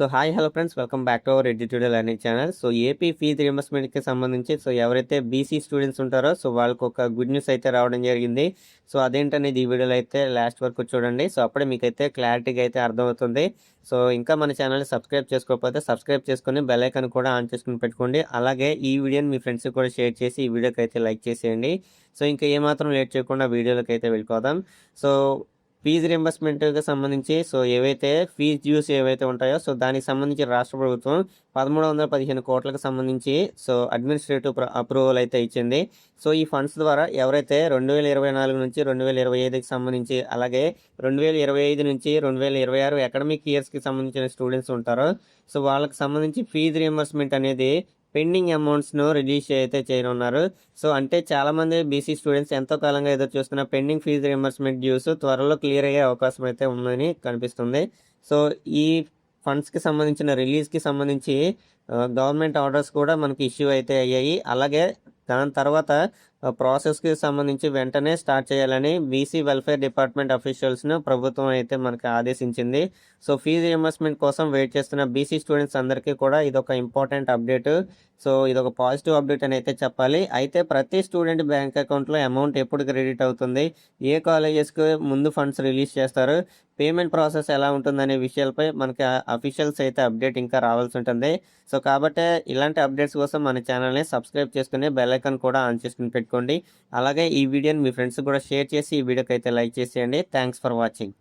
So hi hello friends, welcome back to our edutorial learning channel. So AP fee రియంబర్స్మెంట్కి సంబంధించి ఎవరైతే BC students ఉంటారో వాళ్ళకి ఒక గుడ్ న్యూస్ అయితే రావడం జరిగింది. సో అదేంటనేది ఈ వీడియోలో అయితే లాస్ట్ వరకు చూడండి. సో అప్పుడే మీకైతే క్లారిటీగా అయితే అర్థమవుతుంది. సో ఇంకా మన ఛానల్ని సబ్స్క్రైబ్ చేసుకోకపోతే సబ్స్క్రైబ్ చేసుకొని బెల్ ఐకాన్ కూడా ఆన్ చేసుకుని పెట్టుకోండి. అలాగే ఈ వీడియోని మీ ఫ్రెండ్స్కి కూడా షేర్ చేసి ఈ వీడియోకి అయితే లైక్ చేసేయండి. సో ఇంకా ఏమాత్రం లేట్ చేయకుండా వీడియోలోకి అయితే వెళ్ళిపోదాం. సో ఫీజు రింబర్స్మెంట్‌కి సంబంధించి ఏవైతే ఫీజ్ డ్యూస్ ఏవైతే ఉంటాయో దానికి సంబంధించి రాష్ట్ర ప్రభుత్వం 1315 కోట్లకు సంబంధించి అడ్మినిస్ట్రేటివ్ అప్రూవల్ అయితే ఇచ్చింది. ఈ ఫండ్స్ ద్వారా ఎవరైతే 2024 నుంచి 2025కి సంబంధించి, అలాగే 2025 నుంచి 2026 అకాడమిక్ ఇయర్స్‌కి సంబంధించిన స్టూడెంట్స్ ఉంటారో వాళ్ళకి సంబంధించి ఫీజు రింబర్స్మెంట్ అనేది పెండింగ్ అమౌంట్స్‌ను రిలీజ్ అయితే చేయనున్నారు. అంటే చాలామంది బీసీ స్టూడెంట్స్ ఎంతో కాలంగా ఎదురు చూస్తున్న పెండింగ్ ఫీజు రింబర్స్మెంట్ డ్యూస్ త్వరలో క్లియర్ అయ్యే అవకాశం అయితే ఉందని కనిపిస్తుంది. ఈ ఫండ్స్‌కి సంబంధించిన రిలీజ్‌కి సంబంధించి గవర్నమెంట్ ఆర్డర్స్ కూడా మనకి ఇష్యూ అయితే అయ్యాయి. అలాగే దాని తర్వాత ప్రాసెస్‌కి సంబంధించి వెంటనే స్టార్ట్ చేయాలని బీసీ వెల్ఫేర్ డిపార్ట్మెంట్ అఫీషియల్స్‌ను ప్రభుత్వం అయితే మనకి ఆదేశించింది. ఫీజు రియంబర్స్మెంట్ కోసం వెయిట్ చేస్తున్న బీసీ స్టూడెంట్స్ అందరికీ కూడా ఇదొక ఇంపార్టెంట్ అప్డేట్. ఇదొక పాజిటివ్ అప్డేట్ అని అయితే చెప్పాలి. అయితే ప్రతి స్టూడెంట్ బ్యాంక్ అకౌంట్‌లో అమౌంట్ ఎప్పుడు క్రెడిట్ అవుతుంది, ఏ కాలేజెస్‌కి ముందు ఫండ్స్ రిలీజ్ చేస్తారు, పేమెంట్ ప్రాసెస్ ఎలా ఉంటుందనే విషయాలపై మనకి అఫీషియల్స్ అయితే అప్డేట్ ఇంకా రావాల్సి ఉంటుంది. కాబట్టి ఇలాంటి అప్డేట్స్ కోసం మన ఛానల్ని సబ్స్క్రైబ్ చేసుకుని బెల్ ఐకాన్ కూడా ఆన్ చేసుకుని పెట్టుకోండి. అలాగే ఈ వీడియోని మీ ఫ్రెండ్స్ కూడా షేర్ చేసి ఈ వీడియోకి అయితే లైక్ చేసేయండి. Thanks for watching.